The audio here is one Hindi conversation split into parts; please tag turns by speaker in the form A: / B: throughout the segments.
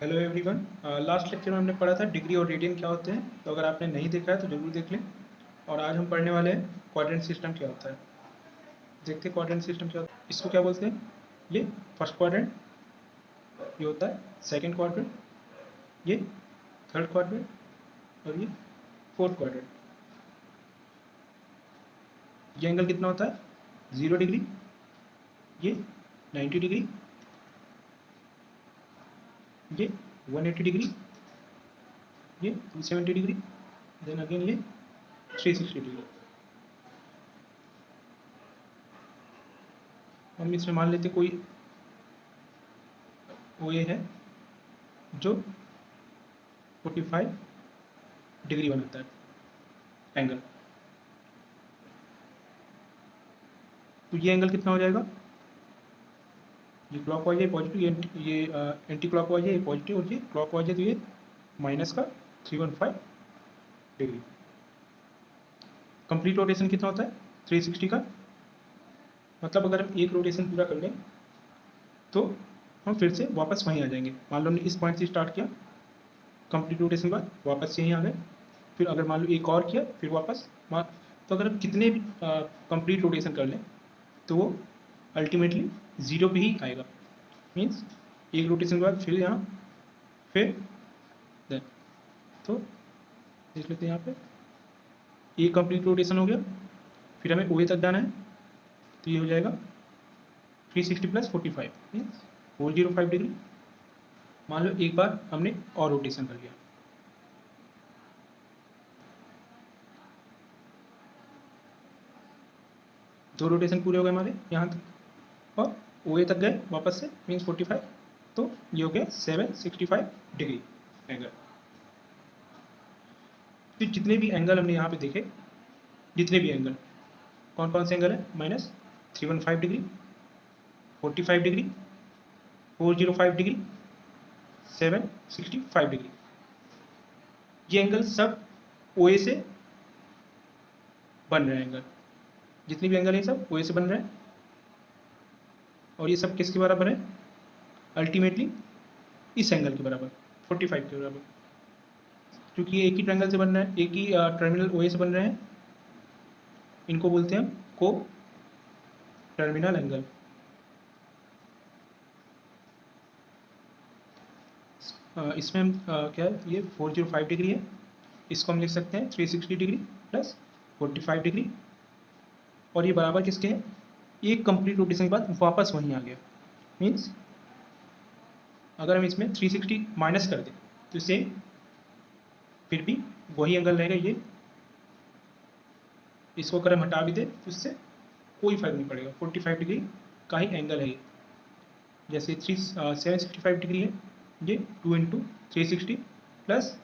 A: Hello everyone. लास्ट लेक्चर में हमने पढ़ा था डिग्री और रेडियन क्या होते हैं। तो अगर आपने नहीं देखा है तो जरूर देख लें। और आज हम पढ़ने वाले हैं क्वाड्रेंट सिस्टम क्या होता है। देखते हैं क्वाड्रेंट सिस्टम क्या होता है। इसको क्या बोलते हैं? ये फर्स्ट क्वाड्रेंट, ये होता है सेकंड क्वाड्रेंट, ये थर्ड क्वाड्रेंट और ये फोर्थ क्वाड्रेंट। ये एंगल कितना होता है? 0 डिग्री, ये 90 डिग्री, ये 180 डिग्री, ये 270 डिग्री, देन अगेन ये 360 डिग्री। हम इसमें मान लेते कोई वो ये है जो 45 डिग्री बनाता है एंगल। तो ये एंगल कितना हो जाएगा? ये क्लॉकवाइज है पॉजिटिव, ये एंटी क्लॉकवाइज है ये पॉजिटिव, और ये क्लॉकवाइज है तो ये माइनस का 315 डिग्री। कंप्लीट रोटेशन कितना होता है? 360 का। मतलब अगर हम एक रोटेशन पूरा कर लें तो हम फिर से वापस वहीं आ जाएंगे। मान लो हमने इस पॉइंट से स्टार्ट किया, कंप्लीट रोटेशन के बाद वापस से यहीं आ गए, फिर अगर मान लो एक और किया फिर वापस तो अगर हम कितने भी कंप्लीट रोटेशन कर लें तो वो अल्टीमेटली ज़ीरो पे ही आएगा। मीन्स एक रोटेशन के बाद फिर यहाँ, फिर देन। तो देख लेते हैं यहाँ पे, एक कंप्लीट रोटेशन हो गया, फिर हमें ओ ए तक जाना है तो ये हो जाएगा 360 प्लस 45 मीन्स 405 डिग्री। मान लो एक बार हमने और रोटेशन कर लिया, दो रोटेशन पूरे हो गए हमारे यहाँ तक, और ओ ए तक गए वापस से मीन्स 45। तो ये हो गया 765 डिग्री एंगल। फिर जितने भी एंगल हमने यहाँ पे देखे, जितने भी एंगल, कौन कौन से एंगल है? -315 डिग्री, 45 डिग्री, 405 डिग्री, 765 डिग्री। ये एंगल सब ओ ए से बन रहे हैं एंगल। जितने भी एंगल हैं सब ओ ए से बन रहे हैं, और ये सब किसके बराबर है? अल्टीमेटली इस एंगल के बराबर, 45 के बराबर। क्योंकि ये एक ही ट्रायंगल से बन रहा है, एक ही टर्मिनल ओ ए से बन रहे हैं, इनको बोलते हैं को टर्मिनल एंगल। इसमें हम क्या है, ये 405 डिग्री है, इसको हम लिख सकते हैं 360 डिग्री प्लस 45 डिग्री, और ये बराबर किसके हैं? एक कंप्लीट रोटेशन के बाद वापस वहीं आ गया। मीन्स अगर हम इसमें 360 माइनस कर दें तो सेम फिर भी वही एंगल रहेगा ये। इसको अगर हम हटा भी दें तो इससे कोई फर्क नहीं पड़ेगा, 45 डिग्री का ही एंगल है ये। जैसे 765 डिग्री है, ये 2 इंटू 360 प्लस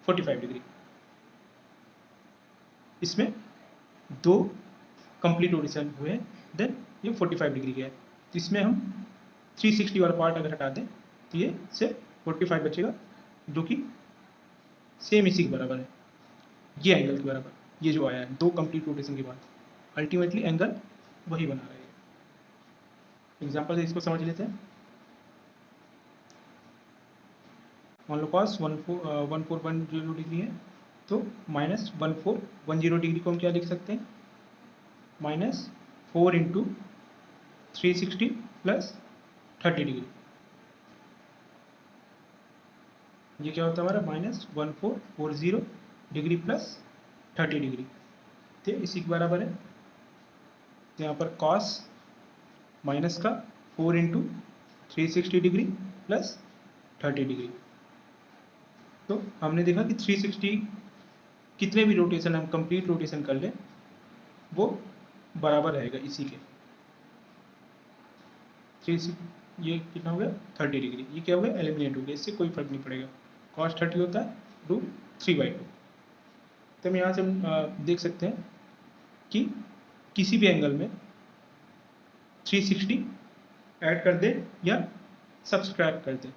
A: 45 डिग्री, इसमें दो कंप्लीट रोटेशन हुए हैं, देन ये 45 डिग्री का है। तो इसमें हम 360 वाला पार्ट अगर हटा दें तो ये सिर्फ 45 बचेगा, जो कि सेम इसी के बराबर है, ये एंगल के बराबर। ये जो आया है दो कंप्लीट रोटेशन के बाद, अल्टीमेटली एंगल वही बना रहा है। एग्जाम्पल से इसको समझ लेते हैं। मान लो कॉस 1410 डिग्री है, तो -1410 डिग्री को हम क्या लिख सकते हैं? -4 इंटू 360 प्लस 30 डिग्री। ये क्या होता है हमारा? -1440 डिग्री प्लस 30 डिग्री। तो इसी के बराबर है। तो यहाँ पर कॉस माइनस का 4 इंटू 360 डिग्री प्लस 30 डिग्री। तो हमने देखा कि 360 कितने भी रोटेशन हम कंप्लीट रोटेशन कर लें वो बराबर रहेगा इसी के। 360 ये कितना हो गया? 30 डिग्री। ये क्या हो गया? एलिमिनेट हो गया, इससे कोई फर्क नहीं पड़ेगा। कॉस 30 होता है √3/2। तो हम यहाँ से देख सकते हैं कि किसी भी एंगल में 360 ऐड कर दें या सब्सट्रैक्ट कर दें,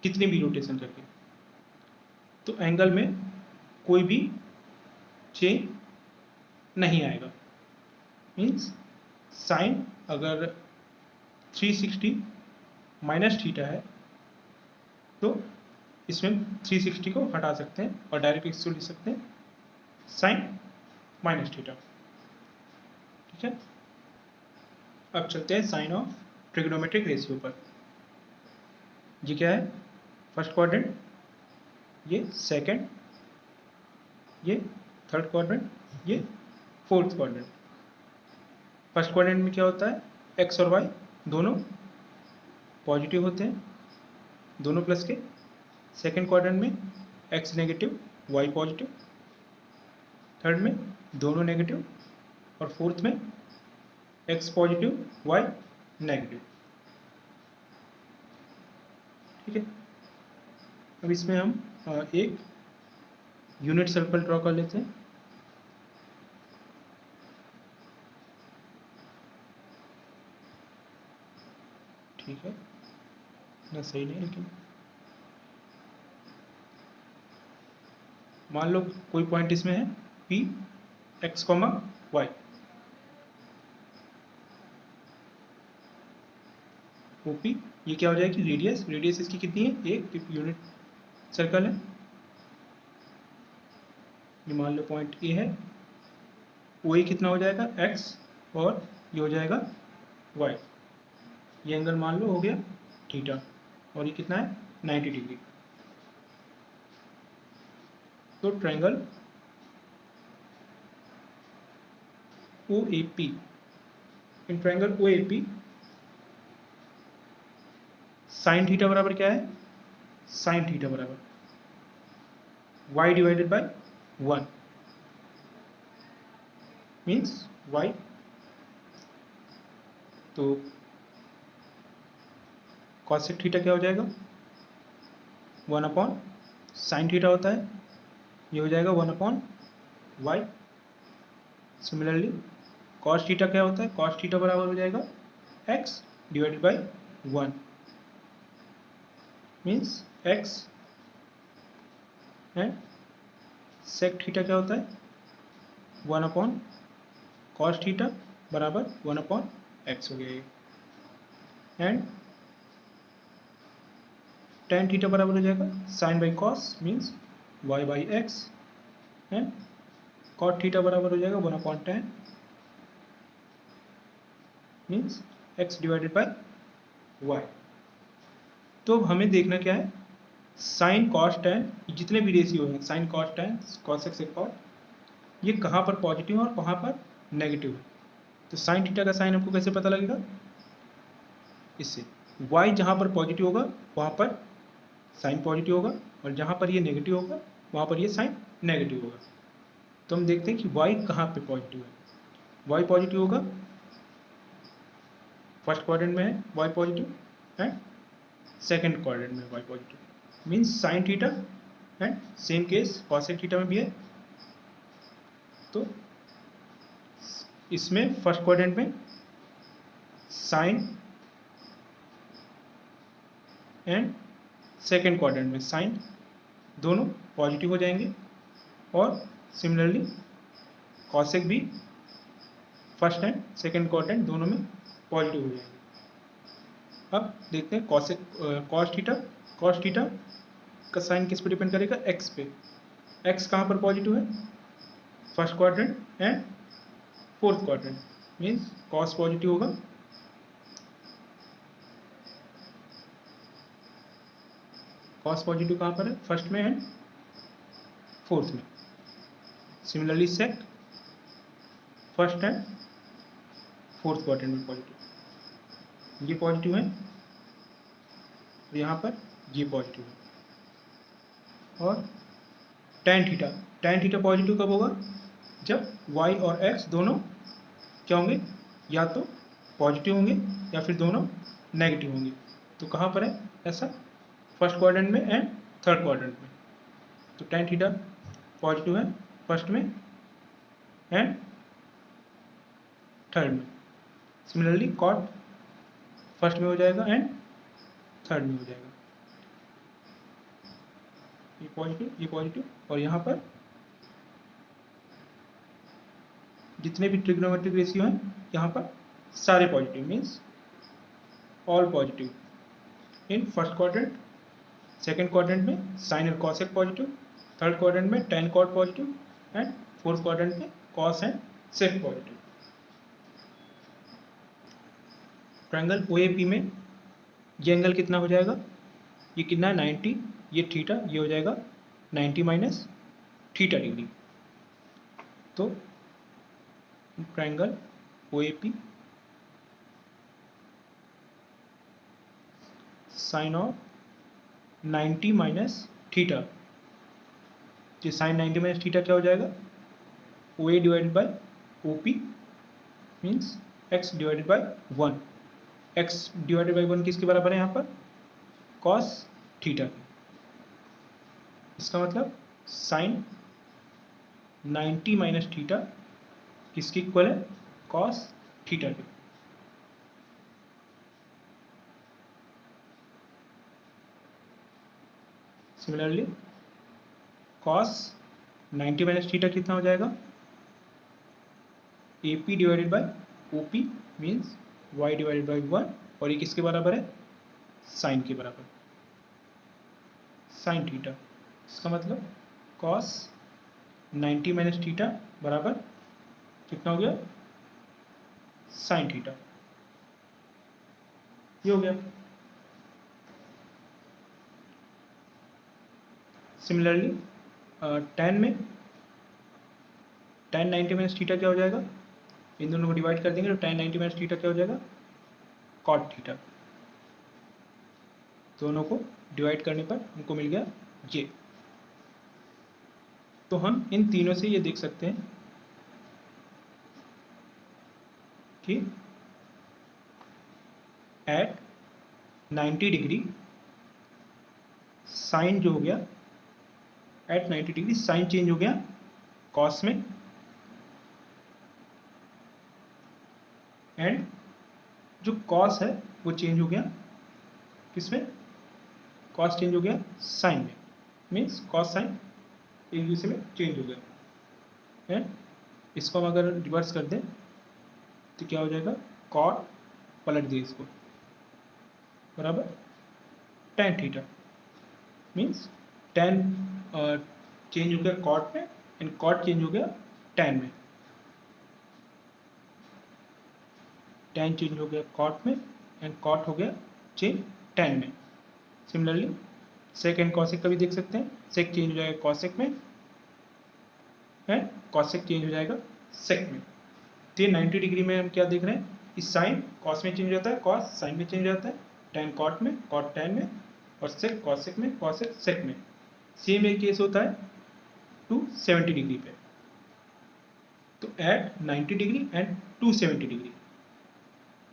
A: कितने भी रोटेशन करके, तो एंगल में कोई भी चेंज नहीं आएगा। मीन्स साइन अगर 360 माइनस थीटा है तो इसमें 360 को हटा सकते हैं और डायरेक्ट इसको लिख सकते हैं साइन माइनस थीटा। ठीक है, अब चलते हैं साइन ऑफ ट्रिग्नोमेट्रिक रेशियो पर। ये क्या है? फर्स्ट क्वाड्रेंट, ये सेकंड, ये थर्ड क्वाड्रेंट, ये फोर्थ क्वाड्रेंट। फर्स्ट क्वाड्रेंट में क्या होता है? एक्स और वाई दोनों पॉजिटिव होते हैं, दोनों प्लस के। सेकंड क्वाड्रेंट में X negative, Y positive. Third में दोनों नेगेटिव, और फोर्थ में एक्स पॉजिटिव, वाई नेगेटिव। ठीक है, अब इसमें हम एक यूनिट सर्कल ड्रॉ कर लेते हैं। ठीक है, ना सही नहीं, लेकिन मान लो कोई पॉइंट इसमें है P X comma Y. OP ये क्या हो जाएगी? रेडियस। रेडियस इसकी कितनी है? एक यूनिट सर्कल है। ये मान लो पॉइंट ए है। ओ ए कितना हो जाएगा? एक्स, और ये हो जाएगा वाई। ये एंगल मान लो हो गया थीटा, और ये कितना है? 90 डिग्री। तो triangle O A P, in triangle O A P sine theta बराबर क्या है? साइन थीटा बराबर y divided by 1 means y। तो कॉसेक थीटा क्या हो जाएगा? 1 अपॉन साइन थीटा होता है, ये हो जाएगा 1 upon y। Similarly cos theta क्या होता है? कॉस थीटा बराबर हो जाएगा x divided by 1 means x। And sec theta क्या होता है? 1 अपॉन कॉस थीटा बराबर 1 अपॉन एक्स हो गया ये। एंड टेन थीटा बराबर हो जाएगा sine by cos means Y by X. And cot theta बराबर हो जाएगा 1 upon tan means X divided by Y. तो हमें देखना क्या है? साइन कॉस टेन, जितने भी रेशियो हैं sine cos tan cosec cot, ये कहाँ पर पॉजिटिव है और कहाँ पर नेगेटिव है। तो साइन थीटा का साइन आपको कैसे पता लगेगा? इससे y जहाँ पर पॉजिटिव होगा वहाँ पर साइन पॉजिटिव होगा, और जहाँ पर ये नेगेटिव होगा वहाँ पर ये साइन नेगेटिव होगा। तो हम देखते हैं कि y कहाँ पे पॉजिटिव है। y पॉजिटिव होगा फर्स्ट क्वाड्रेंट में है y positive, and second quadrant में y positive means sine theta. And same case cosec theta में भी है। तो इसमें फर्स्ट क्वाड्रेंट में साइन, एंड सेकेंड क्वाड्रेंट में साइन, दोनों पॉजिटिव हो जाएंगे। और सिमिलरली कॉसेक भी फर्स्ट एंड सेकेंड क्वाड्रेंट दोनों में पॉजिटिव हो जाएंगे। अब देखते हैं cosec cos theta. Cos theta का साइन किस पे डिपेंड करेगा? एक्स पे। एक्स कहाँ पर पॉजिटिव है? First quadrant and fourth quadrant means cos positive होगा। कॉस पॉजिटिव कहाँ पर है? फर्स्ट में एंड फोर्थ में। Similarly sec first and fourth quadrant में पॉजिटिव, ये पॉजिटिव है, और यहाँ पर ये पॉजिटिव है। और टेन थीटा पॉजिटिव कब होगा? जब y और x दोनों क्या होंगे? या तो पॉजिटिव होंगे या फिर दोनों नेगेटिव होंगे। तो कहाँ पर है ऐसा? फर्स्ट क्वाड्रेंट में एंड थर्ड क्वाड्रेंट में। तो टेन थीटा पॉजिटिव है फर्स्ट में एंड थर्ड में। सिमिलरली कॉट फर्स्ट में हो जाएगा एंड थर्ड में हो जाएगा। ये पॉजिटिव, और यहाँ पर जितने भी ट्रिग्नोमेट्रिक रेशियो हैं यहाँ पर सारे positive means all positive in first quadrant, second quadrant में साइन और कॉसेक पॉजिटिव, थर्ड क्वाड्रेंट में tan cot positive and fourth quadrant में cos and sec positive. Triangle OAP में ये एंगल कितना हो जाएगा, ये कितना है 90, ये थीटा, ये हो जाएगा 90 माइनस थीटा डिग्री। तो triangle OAP sine of 90 minus theta, ये साइन 90 माइनस थीटा क्या हो जाएगा, OA divided by OP means x divided by 1। x divided by 1 किसके बराबर है यहाँ पर, कॉस थीटा। इसका मतलब साइन 90 माइनस थीटा किसके इक्वल है, कॉस थीटा के। सिमिलरली कॉस 90 माइनस थीटा कितना हो जाएगा, AP divided by OP means y divided by 1, और ये किसके बराबर है, साइन के बराबर, साइन थीटा। इसका मतलब कॉस 90 माइनस थीटा बराबर कितना हो गया, साइन थीटा। ये हो गया। सिमिलरली टेन में टेन 90 माइनस थीटा क्या हो जाएगा, इन दोनों को डिवाइड कर देंगे तो टेन 90 माइनस थीटा क्या हो जाएगा, कॉट थीटा। दोनों को डिवाइड करने पर हमको मिल गया ये। तो हम इन तीनों से ये देख सकते हैं कि एट 90 डिग्री साइन जो हो गया, एट 90 डिग्री साइन चेंज हो गया कॉस में, एंड जो कॉस है वो चेंज हो गया किसमें, कॉस चेंज हो गया साइन में, मीन्स कॉस साइन एक दूसरे में चेंज हो गया। एंड इसको हम अगर रिवर्स कर दें तो क्या हो जाएगा, कॉट पलट दिए इसको बराबर tan theta, means ten change हो गया कॉट में एंड कॉट चेंज हो गया टेन में, टेन चेंज हो गया कॉट में एंड कॉट हो गया चेंज टेन में। सिमिलरली सेक एंड कॉसेक का भी देख सकते हैं, सेक चेंज हो जाएगा कॉसेक में एंड कॉसेक चेंज हो जाएगा सेक में। तो ये 90 डिग्री में हम क्या देख रहे हैं, इस साइन कॉस में चेंज होता है, कॉस साइन में चेंज होता है, टेन कॉट में, कॉट टेन में, और सेक कॉसेक में, कॉसेक सेक में। सेम एक केस होता है 270 डिग्री पे। तो at 90 degree and 270 degree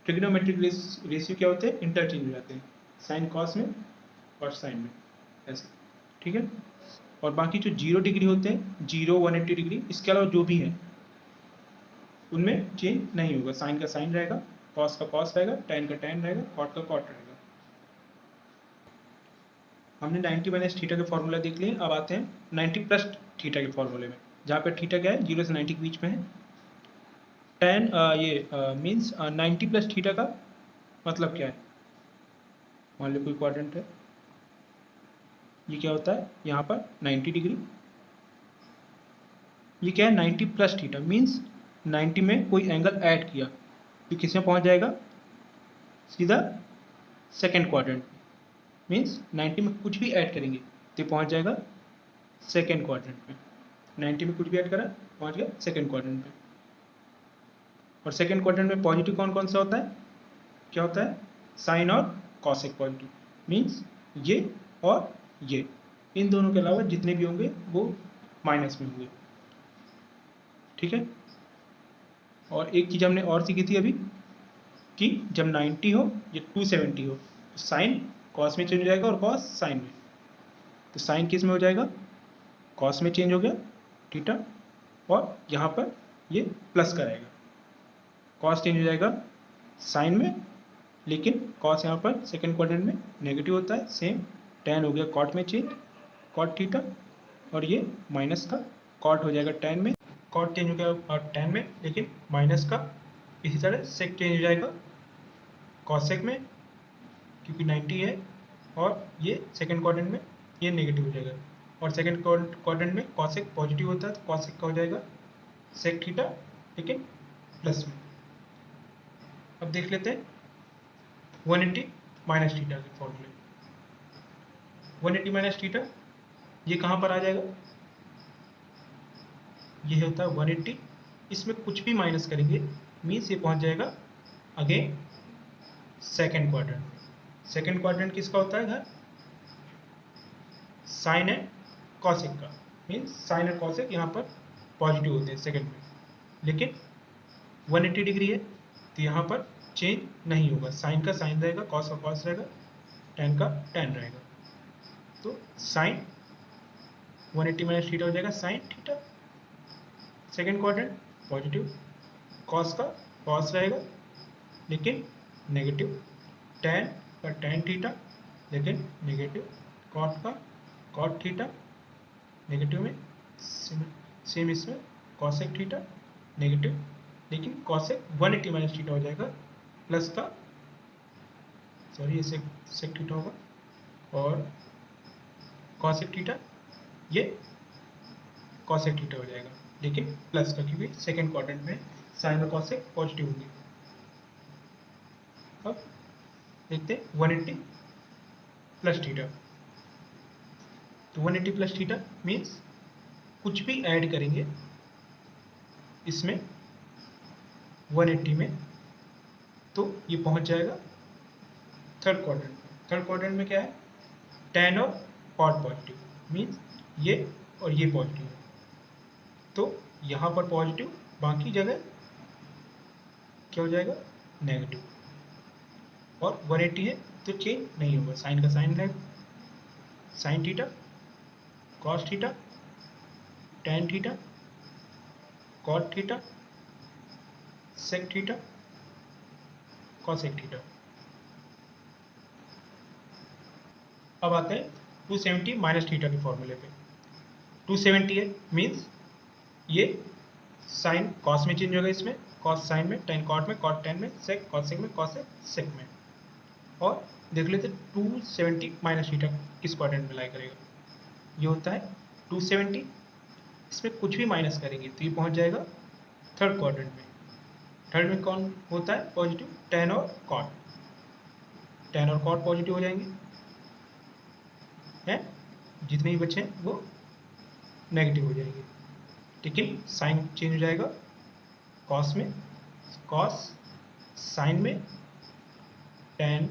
A: trigonometric ratio क्या होते हैं, इंटरचेंज हो जाते हैं, साइन कॉस में और साइन में, ऐसे। ठीक है। और बाकी जो 0 डिग्री होते हैं, 0 180 डिग्री, इसके अलावा जो भी है उनमें चेंज नहीं होगा, साइन का साइन रहेगा, कॉस का कॉस रहेगा, टेन का टेन रहेगा, कॉट का कॉट रहेगा। हमने 90 माइनस थीटा के फॉर्मूला देख लिए। अब आते हैं 90 प्लस थीटा के फॉर्मूले में, जहाँ पे थीटा क्या है, 0 से 90 के बीच में है। टेन मीन्स 90 प्लस थीटा का मतलब क्या है, मान लो कोई क्वाड्रेंट है, ये क्या होता है यहाँ पर 90 डिग्री, ये क्या है 90 प्लस थीटा मीन्स 90 में कोई एंगल ऐड किया तो किस में पहुँच जाएगा, सीधा सेकेंड क्वाड्रेंट, मीन्स 90 में कुछ भी ऐड करेंगे तो पहुँच जाएगा सेकेंड क्वाड्रेंट में। 90 में कुछ भी ऐड करा पहुँच गया सेकेंड क्वाड्रेंट में। और सेकेंड क्वाड्रेंट में पॉजिटिव कौन कौन सा होता है, क्या होता है, साइन और कॉसेक पॉजिटिव, मीन्स ये और ये, इन दोनों के अलावा जितने भी होंगे वो माइनस में होंगे। ठीक है। और एक चीज़ हमने और सीखी थी अभी कि जब 90 हो या 270 हो तो साइन कॉस में चेंज हो जाएगा और कॉस साइन में। तो साइन किस में हो जाएगा, कॉस में चेंज हो गया थीटा, और यहाँ पर ये प्लस का रहेगा, कॉस चेंज हो जाएगा साइन में, लेकिन कॉस यहाँ पर सेकेंड क्वाड्रेंट में नेगेटिव होता है। सेम टेन हो गया कॉट में चेंज, कॉट थीटा, और ये माइनस का कॉट हो जाएगा टेन में, कॉट चेंज हो गया टेन में लेकिन माइनस का। इसी तरह सेक चेंज हो जाएगा कॉसेक में, क्योंकि 90 है और ये सेकंड क्वाड्रेंट में ये नेगेटिव हो जाएगा, और सेकंड क्वाड्रेंट में कॉसेक पॉजिटिव होता है तो कॉसेक का हो जाएगा सेक थीटा, लेकिन प्लस में। अब देख लेते हैं 180 माइनस थीटा के फॉर्मूले। 180 माइनस थीटा ये कहाँ पर आ जाएगा, ये होता है 180, इसमें कुछ भी माइनस करेंगे मीन्स ये पहुंच जाएगा अगेन सेकंड क्वाड्रेंट में। सेकंड क्वाड्रेंट किसका होता है घर, साइन एंड कॉसेक का, मीन्स साइन एंड कॉसेक यहाँ पर पॉजिटिव होते हैं सेकंड में, लेकिन 180 डिग्री है तो यहाँ पर चेंज नहीं होगा, साइन का साइन रहेगा, कॉस का कॉस रहेगा, टेन का टेन रहेगा। तो साइन 180 माइनस थीटा हो जाएगा sine theta, second quadrant positive, cos का कॉस रहेगा लेकिन नेगेटिव, टेन का टेन थीटा लेकिन नेगेटिव, कॉट का कॉट थीटा नेगेटिव में, सेम इसमें कॉसेक थीटा नेगेटिव, लेकिन कॉसेक 180 माइनस थीटा हो जाएगा प्लस का, सॉरी ये सेक थीटा होगा, और कॉसेक थीटा ये कॉसेक थीटा हो जाएगा लेकिन प्लस का, क्योंकि सेकंड क्वाड्रेंट में साइन और कॉसेक पॉजिटिव होंगे। अब देखते हैं 180 प्लस थीटा, तो 180 प्लस थीटा मीन्स कुछ भी ऐड करेंगे इसमें 180 में तो ये पहुंच जाएगा थर्ड क्वाड्रेंट में। थर्ड क्वाड्रेंट में क्या है, टेन और कॉट पॉजिटिव, मीन्स ये और ये पॉजिटिव है, तो यहाँ पर पॉजिटिव, बाकी जगह क्या हो जाएगा नेगेटिव, और 180 है तो चेंज नहीं होगा, साइन का साइन रहेगा, sine theta cos theta tan theta cot theta sec theta cosec theta. अब आते हैं 270 माइनस थीटा के फॉर्मूले पे। 270 है मीन्स ये साइन कॉस में चेंज होगा, इसमें कॉस साइन में, टेन कॉट में, कॉट टेन में, सेक कॉसेक में, कॉसेक सेक में। और देख लेते 270 माइनस थीटा किस क्वाड्रेंट में लाई करेगा, ये होता है 270, इसमें कुछ भी माइनस करेंगे तो ये पहुंच जाएगा थर्ड क्वाड्रेंट में। थर्ड में कौन होता है पॉजिटिव, टेन और कॉट, टेन और कॉट पॉजिटिव हो जाएंगे हैं, जितने ही बचे हैं वो नेगेटिव हो जाएंगे, लेकिन साइन चेंज हो जाएगा, कॉस में कॉस, साइन में टेन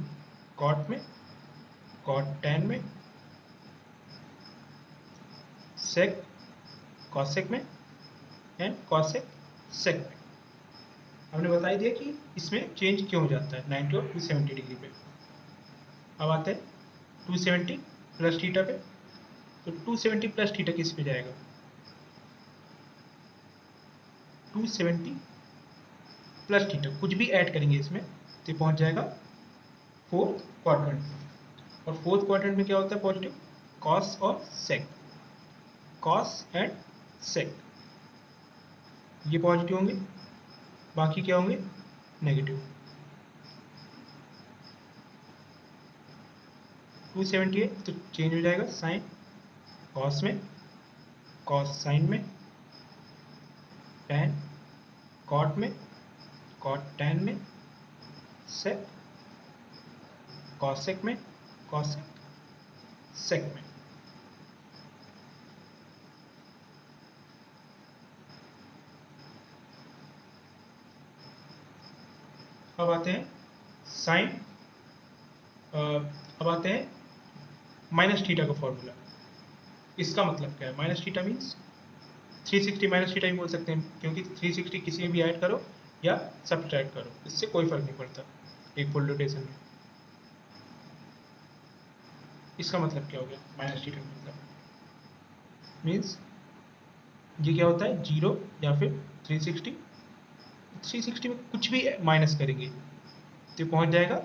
A: कॉट में, कॉट टेन में, सेक कॉसेक में एंड कॉसेक सेक में। हमने बता ही दिया कि इसमें चेंज क्यों हो जाता है 90 और 270 डिग्री पे। अब आते हैं 270 प्लस थीटा पे, तो 270 प्लस थीटा किस पे जाएगा, 270 प्लस थीटा कुछ भी ऐड करेंगे इसमें तो पहुंच जाएगा फोर्थ क्वाड्रेंट में, और फोर्थ क्वाड्रेंट में क्या होता है पॉजिटिव, कॉस और सेक, कॉस एंड सेक ये पॉजिटिव होंगे, बाकी क्या होंगे नेगेटिव। 270 है तो चेंज हो जाएगा साइन कॉस में, कॉस साइन में, टेन कॉट में, कॉट टेन में, सेक कॉसेक में, कॉसेक सेक में। अब आते हैं साइन, अब आते हैं माइनस थीटा का फॉर्मूला। इसका मतलब क्या है, minus theta means 360 minus theta ही बोल सकते हैं, क्योंकि 360 किसी में भी ऐड करो या सब्ट्रैक्ट करो, इससे कोई फर्क नहीं पड़ता एक फुल रोटेशन में। इसका मतलब क्या हो गया माइनस थीटा का मतलब मीन्स ये क्या होता है जीरो या फिर 360, 360 में कुछ भी माइनस करेंगे तो पहुंच जाएगा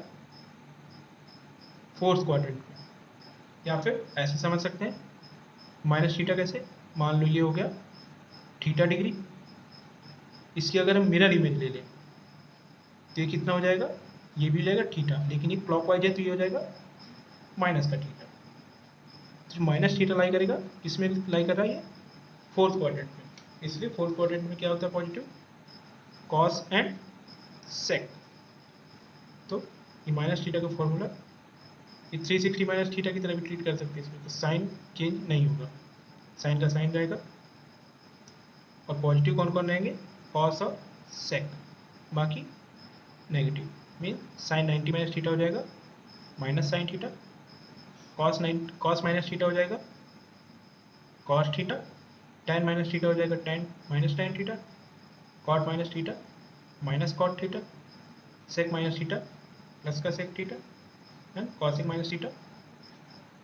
A: फोर्थ क्वाड्रेंट में, या फिर ऐसे समझ सकते हैं माइनस थीटा कैसे, मान लो ये हो गया थीटा डिग्री, इसकी अगर हम मिरर इमेज ले लें तो ये कितना हो जाएगा, ये भी हो जाएगा थीटा, लेकिन ये क्लॉकवाइज है तो ये हो जाएगा माइनस का थीटा। तो माइनस थीटा लाई करेगा, किसमें लाई कर रहा है ये? फोर्थ क्वाड्रेंट में। इसलिए फोर्थ क्वाड्रेंट में क्या होता है पॉजिटिव? कॉस एंड सेक। तो ये माइनस थीटा का फॉर्मूला, ये 360 माइनस थीटा की तरह भी ट्रीट कर सकते हैं इसमें, तो साइन चेंज नहीं होगा, साइन का साइन रहेगा। और पॉजिटिव कौन कौन रहेंगे? कॉस और सेक, बाकी negative. Mean sine 90 minus theta हो जाएगा minus sine theta, cos minus theta हो जाएगा cos theta, tan minus theta हो जाएगा tan minus tan theta, cot minus theta minus cot theta, sec minus theta plus का sec theta, and cosec minus theta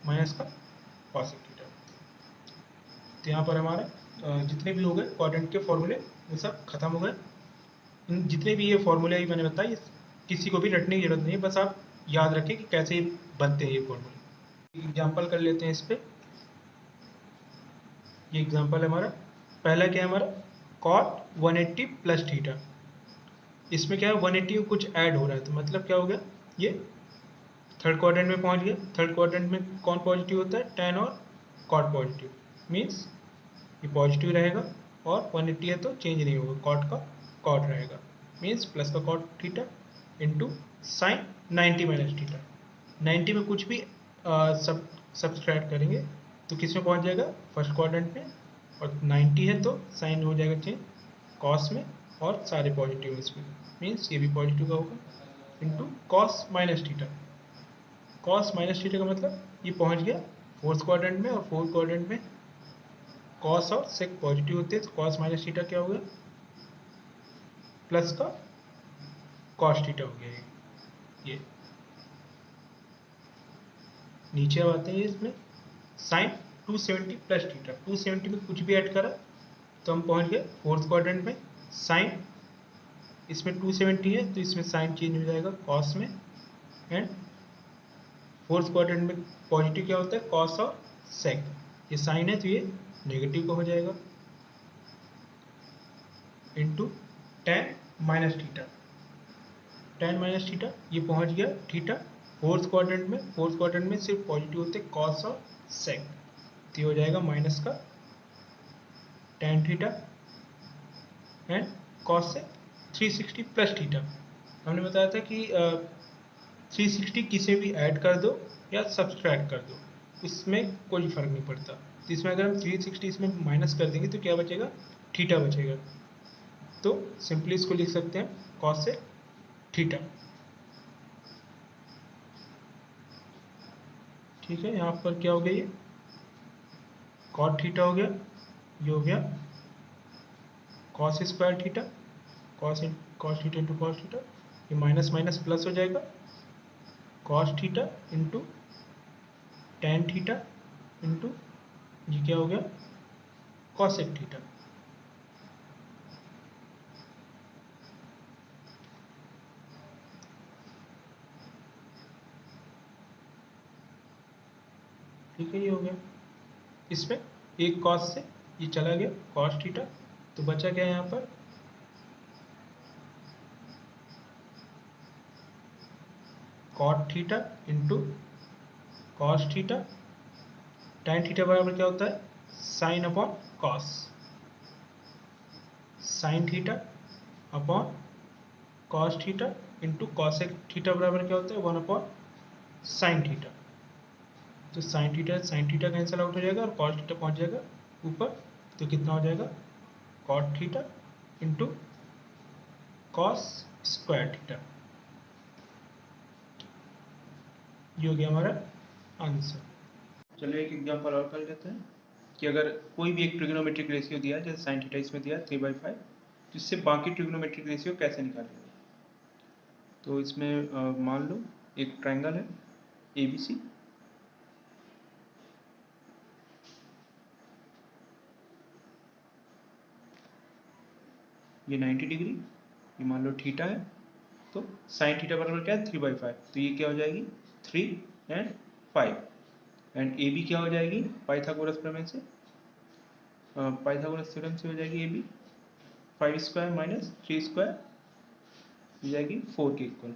A: minus का कॉसिक थीटा। तो यहाँ पर हमारा जितने भी हो गए क्वाड्रेंट के फॉर्मूले वो सब खत्म हो गए। इन जितने भी ये फॉर्मूले अभी मैंने बताए, किसी को भी रटने की जरूरत नहीं है, बस आप याद रखें कि कैसे बनते हैं ये फॉर्मूले। एग्जाम्पल कर लेते हैं इस पर। ये एग्जाम्पल है हमारा, पहला क्या है हमारा? Cot 180 plus theta. इसमें क्या है 180 को कुछ ऐड हो रहा है, तो मतलब क्या हो गया, ये थर्ड क्वाड्रेंट में पहुंच गया। थर्ड क्वाड्रेंट में कौन पॉजिटिव होता है? टेन और कॉट पॉजिटिव, मीन्स ये पॉजिटिव रहेगा। और 180 है तो चेंज नहीं होगा, कॉट का कॉट रहेगा, मीन्स प्लस का cot theta into sine 90 minus theta. 90 में कुछ भी सब्सट्रैक्ट करेंगे तो किस में पहुंच जाएगा? फर्स्ट क्वाड्रेंट में। और 90 है तो साइन हो जाएगा चेंज कॉस में, और सारे पॉजिटिव इसमें, मीन्स ये भी पॉजिटिव का होगा, into cos minus theta. Cos minus theta का मतलब ये पहुंच गया फोर्थ क्वाड्रेंट में, और फोर्थ क्वाड्रेंट में कॉस और सेक पॉजिटिव होते हैं, तो कॉस माइनस थीटा क्या हो गया? प्लस का कॉस थीटा हो गया ये। नीचे अब आते हैं इसमें साइन 270 प्लस थीटा। 270 में कुछ भी ऐड करा तो हम पहुंच गए फोर्थ क्वाड्रेंट में। साइन इसमें 270 है तो इसमें साइन चेंज हो जाएगा कॉस में, एंड फोर्थ क्वाड्रेंट में पॉजिटिव क्या होता है? कॉस और सेक। ये साइन है तो ये नेगेटिव का हो जाएगा, into ten minus theta. Tan minus theta ये पहुंच गया थीटा फोर्थ क्वाड्रेंट में। फोर्थ क्वाड्रेंट में सिर्फ पॉजिटिव होते हैं कॉस और सेक, तो ये हो जाएगा माइनस का टेन थीटा एंड कॉस से 360 प्लस थीटा। हमने बताया था कि 360 किसे भी ऐड कर दो या सब्सट्रैक्ट कर दो, इसमें कोई फर्क नहीं पड़ता। तो इसमें अगर हम 360 इसमें माइनस कर देंगे तो क्या बचेगा? थीटा बचेगा। तो सिंपली इसको लिख सकते हैं कॉस से थीटा। ठीक है, यहाँ पर क्या हो गया? ये कॉट थीटा हो गया, ये हो गया cos square theta, cos cos theta into cos theta, ये माइनस माइनस प्लस हो जाएगा cos theta into tan theta into ये क्या हो गया? Cosec theta. ठीक है, ये हो गया। इसमें एक कॉस से ये चला गया कॉस थीटा, तो बचा क्या यहाँ पर? Cot theta into cos theta, tan theta बराबर क्या होता है? Sine upon cos, sine theta upon cos theta into cosec theta बराबर क्या होता है? 1 अपॉन साइन थीटा। तो साइन थीटा कैंसिल आउट हो जाएगा और कॉस थीटा पहुंच जाएगा ऊपर, तो कितना हो जाएगा? Cot theta into cos square theta. ये हो गया हमारा आंसर। चलिए एक एग्जांपल और कर लेते हैं कि अगर कोई भी एक ट्रिग्नोमेट्रिक रेशियो दिया है, जैसे साइन थीटा इसमें दिया है 3/5, तो इससे बाकी ट्रिग्नोमेट्रिक रेशियो कैसे निकालेंगे? तो इसमें मान लो एक ट्रायंगल है ABC, ये 90 डिग्री, ये मान लो थीटा है, तो साइन थीटा बराबर क्या है? 3/5, तो ये क्या हो जाएगी? 3 एंड 5, एंड ए बी क्या हो जाएगी? पाइथागोरस प्रमेय से, पाइथागोरस थ्योरम से हो जाएगी A B 5 square minus 3 square हो जाएगी 4 के इक्वल,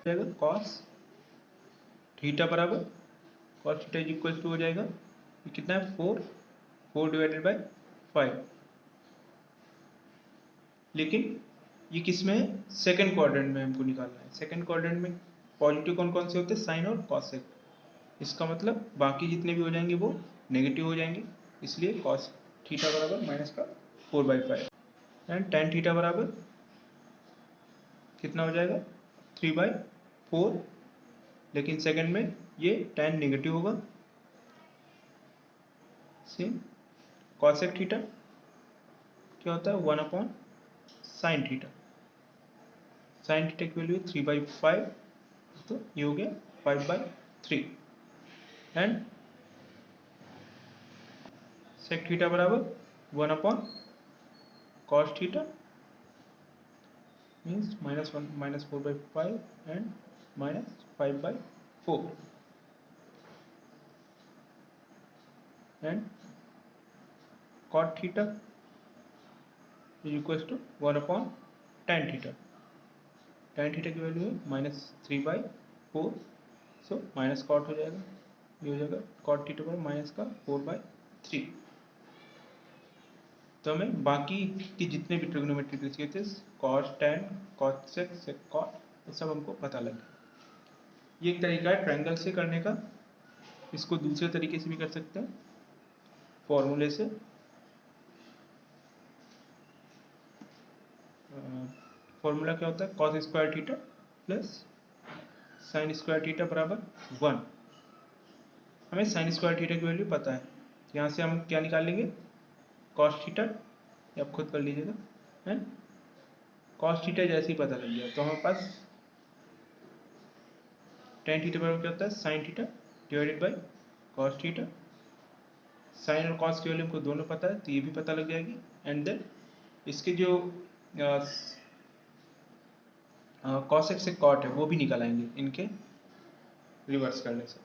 A: जाएगा कॉस थीटा बराबर cos theta is equal to हो जाएगा, ये कितना है 4 डिवाइडेड बाई 5। लेकिन ये किस में है, सेकंड क्वाड्रेंट में हमको निकालना है। सेकंड क्वाड्रेंट में पॉजिटिव कौन कौन से होते हैं, साइन और कॉसेक। इसका मतलब बाकी जितने भी हो जाएंगे वो नेगेटिव हो जाएंगे, इसलिए कॉस थीटा बराबर माइनस का 4/5 एंड टेन थीटा बराबर कितना हो जाएगा 3/4। लेकिन सेकंड में ये टेन नेगेटिव होगा। सेम कॉसेक थीटा क्या होता है 1/sin थीटा। साइन थीटा की वैल्यू 3/5, तो ये हो गया 5/3 एंड सेक थीटा बराबर 1/cos theta means -1 -4/5 and -5/4 and cot theta is equal to 1/tan theta. tan theta की वैल्यू है -3/4, सो माइनस कॉट हो जाएगा, ये हो जाएगा cot थीटा पर माइनस का 4/3। तो हमें बाकी के जितने भी ट्रिग्नोमेट्रिक रेशियो थे cos tan cos sec sec cot ये सब हमको पता लग गया। ये एक तरीका है ट्रायंगल से करने का। इसको दूसरे तरीके से भी कर सकते हैं, फॉर्मूले से। फॉर्मूला क्या होता है cos square theta plus sine square theta बराबर 1। हमें साइन स्क्वायर थीटा की वैल्यू पता है, यहाँ से हम क्या निकाल लेंगे cos थीटा, ये आप खुद कर लीजिएगा। एंड cos थीटा जैसे ही पता लग गया तो हमारे पास tan थीटा बराबर क्या होता है sine theta divided by cos theta. Sine और cos की वैल्यू हमको दोनों पता है तो ये भी पता लग जाएगी। एंड देन इसके जो cos x से cot है वो भी निकल आएंगे इनके रिवर्स करने से।